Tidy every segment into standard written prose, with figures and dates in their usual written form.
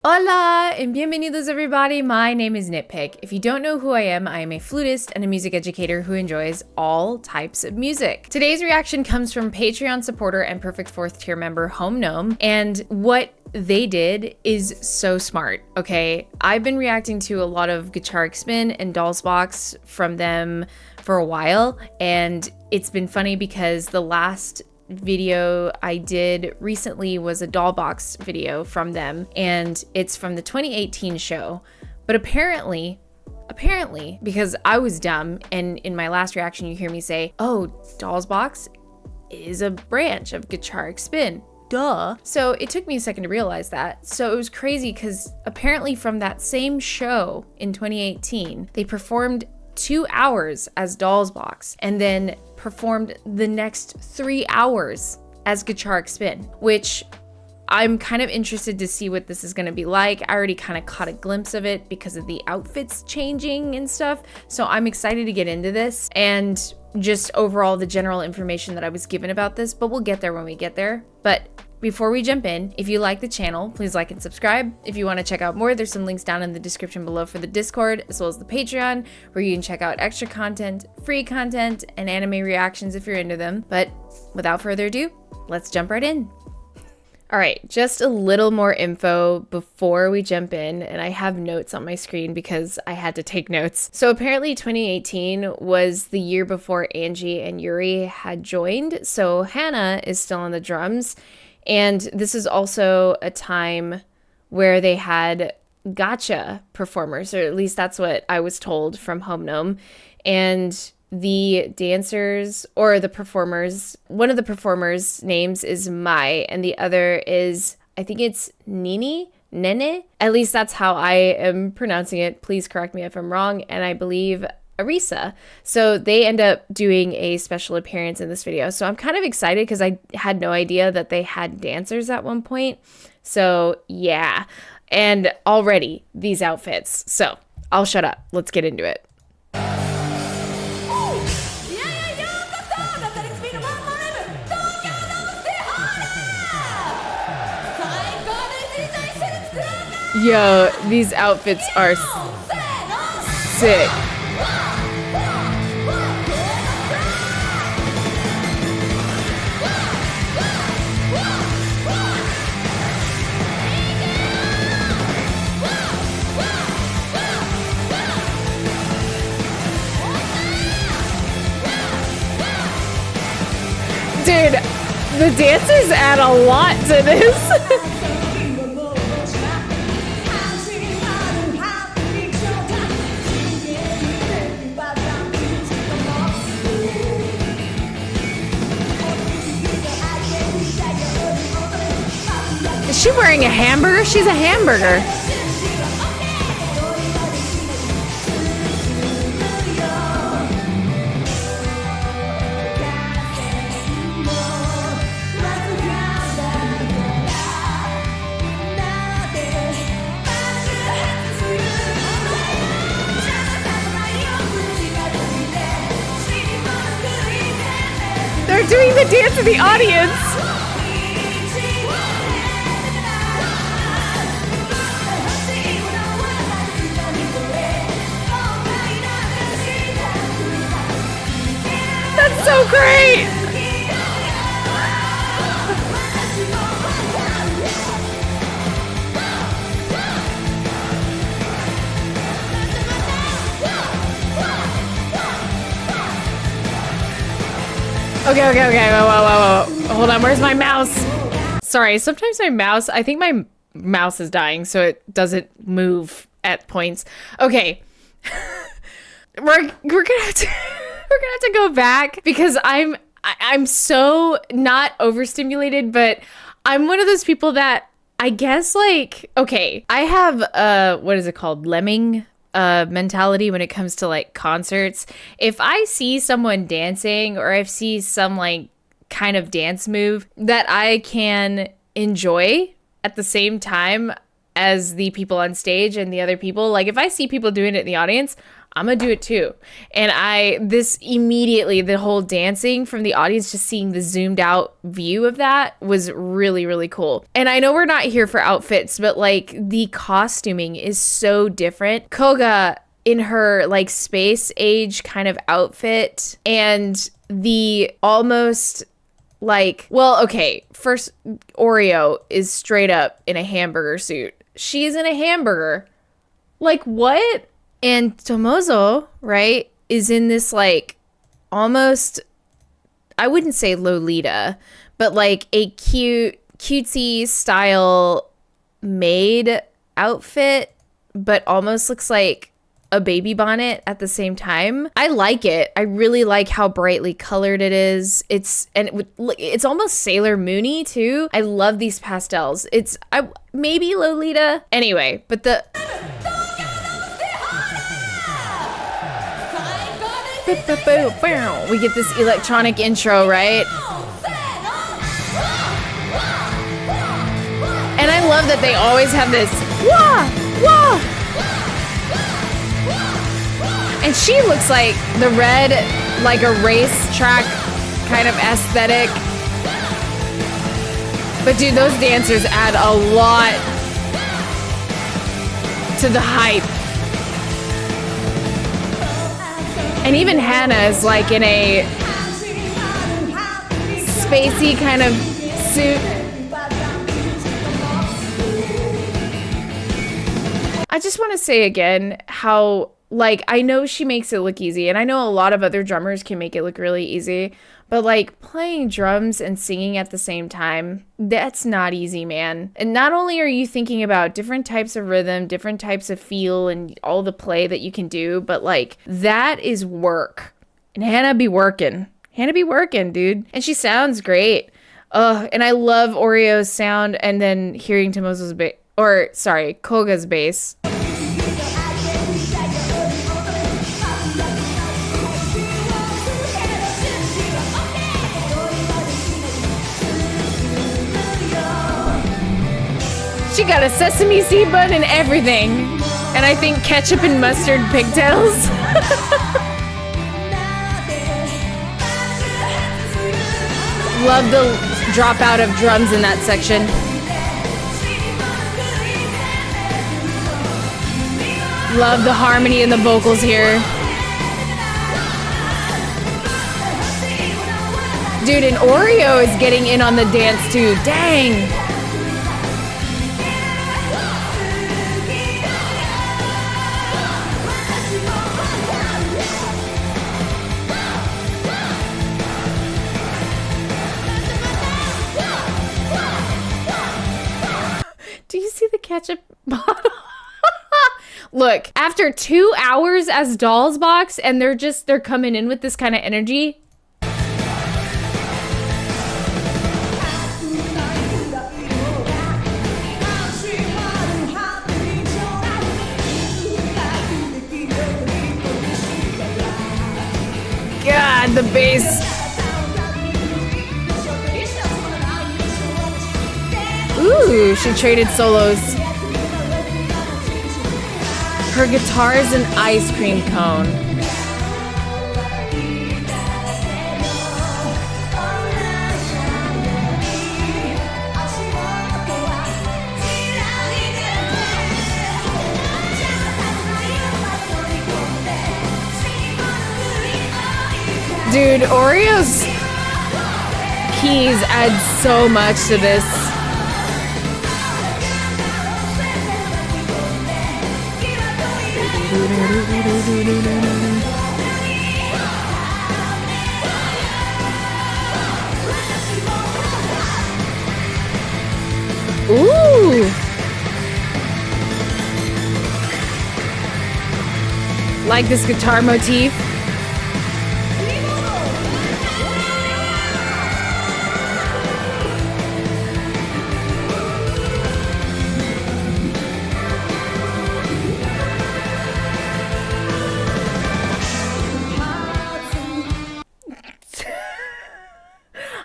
Hola and bienvenidos everybody, my name is NittPicc. If you don't know who I am a flutist and a music educator who enjoys all types of music. Today's reaction comes from Patreon supporter and perfect fourth tier member Home Gnome, and what they did is so smart, okay? I've been reacting to a lot of Gacharic Spin and Box from them for a while, and it's been funny because the last video I did recently was a Box video from them, and it's from the 2018 show. But apparently, because I was dumb, and in my last reaction you hear me say, oh, Box is a branch of Gacharic Spin. Duh. So it took me a second to realize that. So it was crazy because apparently from that same show in 2018, they performed 2 hours as Box and then performed the next 3 hours as Gacharic Spin, which I'm kind of interested to see what this is going to be like. I already kind of caught a glimpse of it because of the outfits changing and stuff. So I'm excited to get into this and just overall the general information that I was given about this, but we'll get there when we get there. But before we jump in, if you like the channel, please like and subscribe. If you want to check out more, there's some links down in the description below for the Discord, as well as the Patreon, where you can check out extra content, free content, and anime reactions if you're into them. But without further ado, let's jump right in. All right, just a little more info before we jump in, and I have notes on my screen because I had to take notes. So apparently 2018 was the year before Angie and Yuri had joined, so Hannah is still on the drums, and this is also a time where they had gacha performers, or at least that's what I was told from Home Gnome, and the dancers or the performers, one of the performers' names is Mai and the other is, I think it's Nene. At least that's how I am pronouncing it. Please correct me if I'm wrong. And I believe Arisa. So they end up doing a special appearance in this video. So I'm kind of excited because I had no idea that they had dancers at one point. So yeah. And already these outfits. So I'll shut up. Let's get into it. Yo, these outfits are sick. Dude, the dancers add a lot to this. Is she wearing a hamburger? She's a hamburger. They're doing the dance in the audience. That's so great! Okay, whoa. Hold on, where's my mouse? Sorry, sometimes I think my mouse is dying, so it doesn't move at points. Okay. We're gonna have to go back because I'm so not overstimulated, but I'm one of those people that I guess like, okay, I have what is it called? Lemming mentality when it comes to like concerts. If I see someone dancing or I see some like kind of dance move that I can enjoy at the same time as the people on stage and the other people, like if I see people doing it in the audience, I'm gonna do it too. And this immediately, the whole dancing from the audience, just seeing the zoomed out view of that was really, really cool. And I know we're not here for outfits, but like the costuming is so different. Koga in her like space age kind of outfit, and the almost like, well, okay, first Oreo is straight up in a hamburger suit. She's in a hamburger. Like, what? And Tomozo, right, is in this like almost, I wouldn't say Lolita, but like a cutesy style maid outfit, but almost looks like a baby bonnet at the same time. I like it. I really like how brightly colored it is. It's almost Sailor Moony too. I love these pastels. Maybe Lolita. Anyway, but we get this electronic intro, right? And I love that they always have this wah, wah. And she looks like the red, like a racetrack kind of aesthetic. But dude, those dancers add a lot to the hype. And even Hannah is like in a spacey kind of suit. I just want to say again how, like, I know she makes it look easy, and I know a lot of other drummers can make it look really easy, but like playing drums and singing at the same time, that's not easy, man. And not only are you thinking about different types of rhythm, different types of feel, and all the play that you can do, but like that is work. And Hannah be working, dude. And she sounds great. And I love Oreo's sound, and then hearing Tomozo's Koga's bass. She got a sesame seed bun and everything. And I think ketchup and mustard pigtails. Love the dropout of drums in that section. Love the harmony and the vocals here. Dude, and Oreo is getting in on the dance too. Dang. Do you see the ketchup bottle? Look, after 2 hours as Dolls Box, and they're coming in with this kind of energy. God, the bass. Ooh, she traded solos. Her guitar is an ice cream cone. Dude, Oreo's keys add so much to this. Ooh. Like this guitar motif.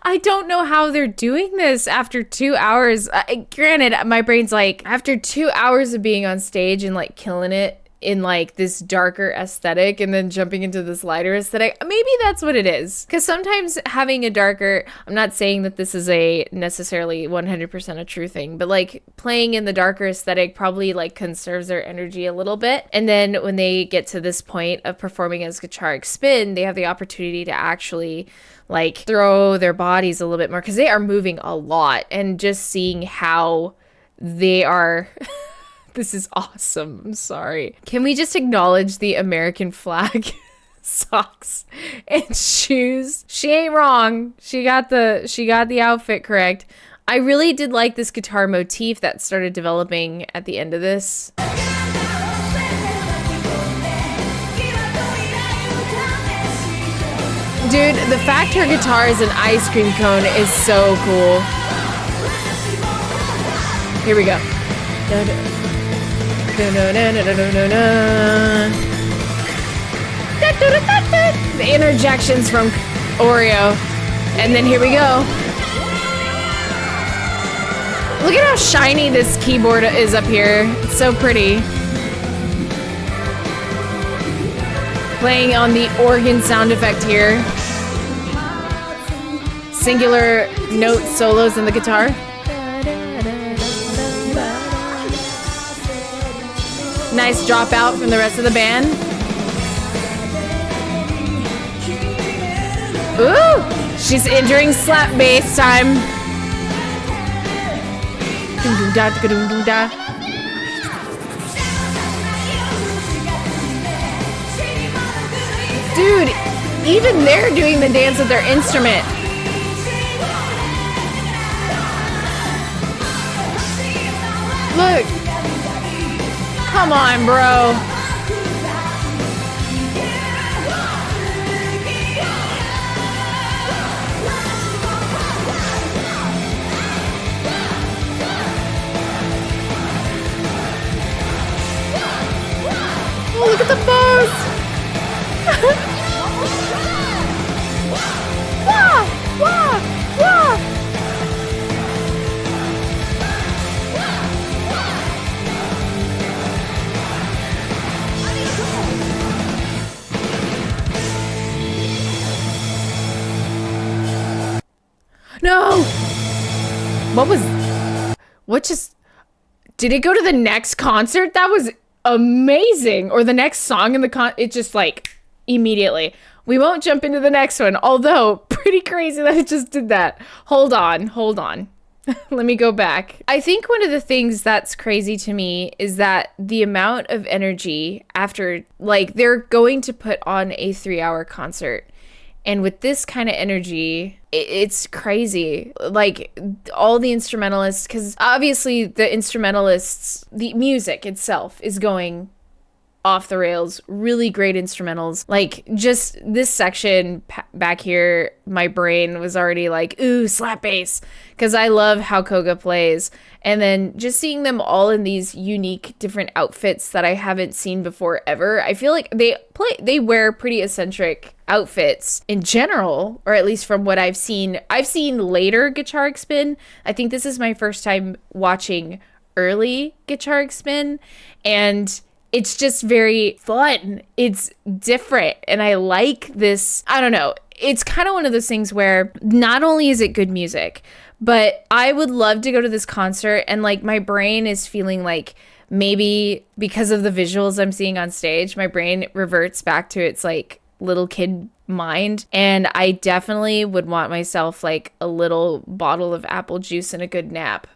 I don't know how they're doing this after 2 hours. Granted, my brain's like, after 2 hours of being on stage and like killing it in like this darker aesthetic and then jumping into this lighter aesthetic. Maybe that's what it is. Because sometimes having a darker, I'm not saying that this is a necessarily 100% a true thing, but like playing in the darker aesthetic probably like conserves their energy a little bit. And then when they get to this point of performing as Gacharic Spin, they have the opportunity to actually like throw their bodies a little bit more, because they are moving a lot, and just seeing how they are this is awesome. I'm sorry. Can we just acknowledge the American flag socks and shoes? She ain't wrong. She got the outfit correct. I really did like this guitar motif that started developing at the end of this. Dude, the fact her guitar is an ice cream cone is so cool. Here we go. The interjections from Oreo. And then here we go. Look at how shiny this keyboard is up here. It's so pretty. Playing on the organ sound effect here. Singular note solos in the guitar. Nice drop out from the rest of the band. Ooh, she's entering slap bass time. Dude, even they're doing the dance with their instrument. Look. Come on, bro. Oh, look at the pose. Wah, wah, wah. No! Did it go to the next concert? That was amazing. Or the next song in the it just like immediately. We won't jump into the next one, although pretty crazy that it just did that. Hold on. Let me go back. I think one of the things that's crazy to me is that the amount of energy after, like, they're going to put on a 3-hour concert. And with this kind of energy, it's crazy. Like, all the instrumentalists, because obviously the instrumentalists, the music itself is going off the rails. Really great instrumentals. Like, just this section back here, my brain was already like, ooh, slap bass, because I love how Koga plays. And then just seeing them all in these unique different outfits that I haven't seen before ever. I feel like they wear pretty eccentric outfits in general, or at least from what I've seen. I've seen later Gacharic Spin. I think this is my first time watching early Gacharic Spin, and it's just very fun. It's different, and I like this. I don't know. It's kind of one of those things where not only is it good music, but I would love to go to this concert, and like my brain is feeling like maybe because of the visuals I'm seeing on stage, my brain reverts back to its like little kid mind, and I definitely would want myself like a little bottle of apple juice and a good nap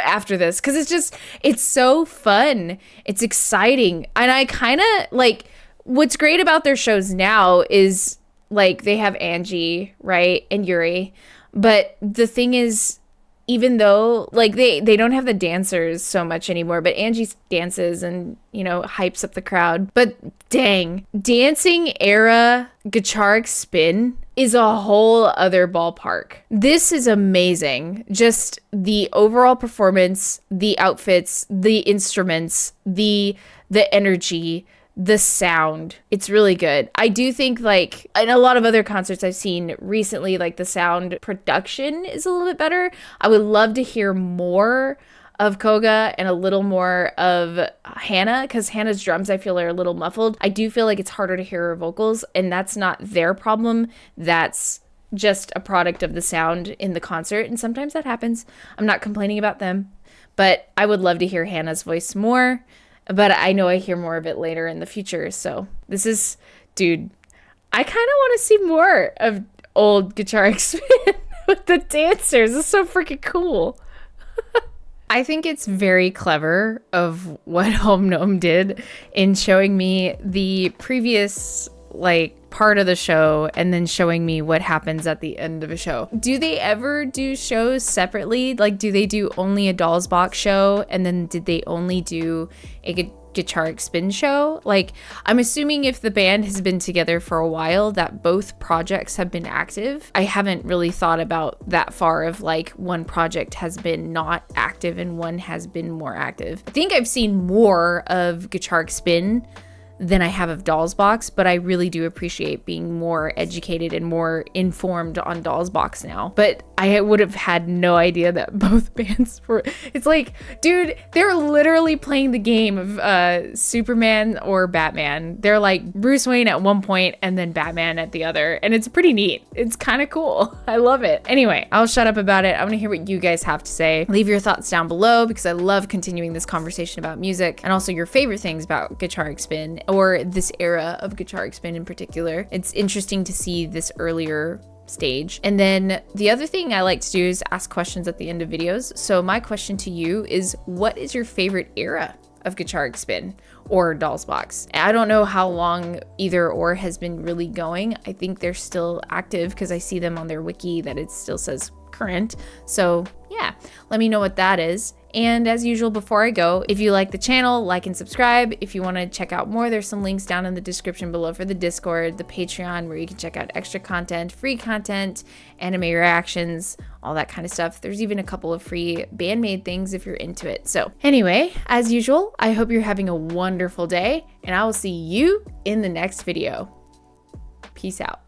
after this, because it's so fun. It's exciting. And I kind of like, what's great about their shows now is like they have Angie, right, and Yuri, but the thing is, even though like they don't have the dancers so much anymore, but Angie dances and, you know, hypes up the crowd. But dang, dancing era Gacharic Spin is a whole other ballpark. This is amazing. Just the overall performance, the outfits, the instruments, the energy, the sound. It's really good. I do think, like, in a lot of other concerts I've seen recently, like the sound production is a little bit better. I would love to hear more of Koga and a little more of Hannah, because Hannah's drums I feel are a little muffled. I do feel like it's harder to hear her vocals, and that's not their problem. That's just a product of the sound in the concert, and sometimes that happens. I'm not complaining about them, but I would love to hear Hannah's voice more, but I know I hear more of it later in the future. So this is, dude, I kind of want to see more of old Gacharic Spin with the dancers. It's so freaking cool. I think it's very clever of what Home Gnome did in showing me the previous part of the show and then showing me what happens at the end of a show. Do they ever do shows separately? Like, do they do only a Dolls Box show, and then did they only do a Gacharic Spin show? Like, I'm assuming if the band has been together for a while that both projects have been active. I haven't really thought about that far of like one project has been not active and one has been more active. I think I've seen more of Gacharic Spin than I have of Dolls Box, but I really do appreciate being more educated and more informed on Dolls Box now. But I would have had no idea that both bands were, it's like, dude, they're literally playing the game of Superman or Batman. They're like Bruce Wayne at one point and then Batman at the other, and it's pretty neat. It's kind of cool. I love it. Anyway, I'll shut up about it. I want to hear what you guys have to say. Leave your thoughts down below, because I love continuing this conversation about music, and also your favorite things about Gacharic Spin, or this era of Gacharic Spin in particular. It's interesting to see this earlier stage. And then the other thing I like to do is ask questions at the end of videos. So my question to you is, what is your favorite era of Gacharic Spin or Dolls Box? I don't know how long either or has been really going. I think they're still active because I see them on their wiki that it still says current. So yeah, let me know what that is. And as usual, before I go, if you like the channel, like and subscribe. If you want to check out more, there's some links down in the description below for the Discord, the Patreon, where you can check out extra content, free content, anime reactions, all that kind of stuff. There's even a couple of free band-made things if you're into it. So anyway, as usual, I hope you're having a wonderful day, and I will see you in the next video. Peace out.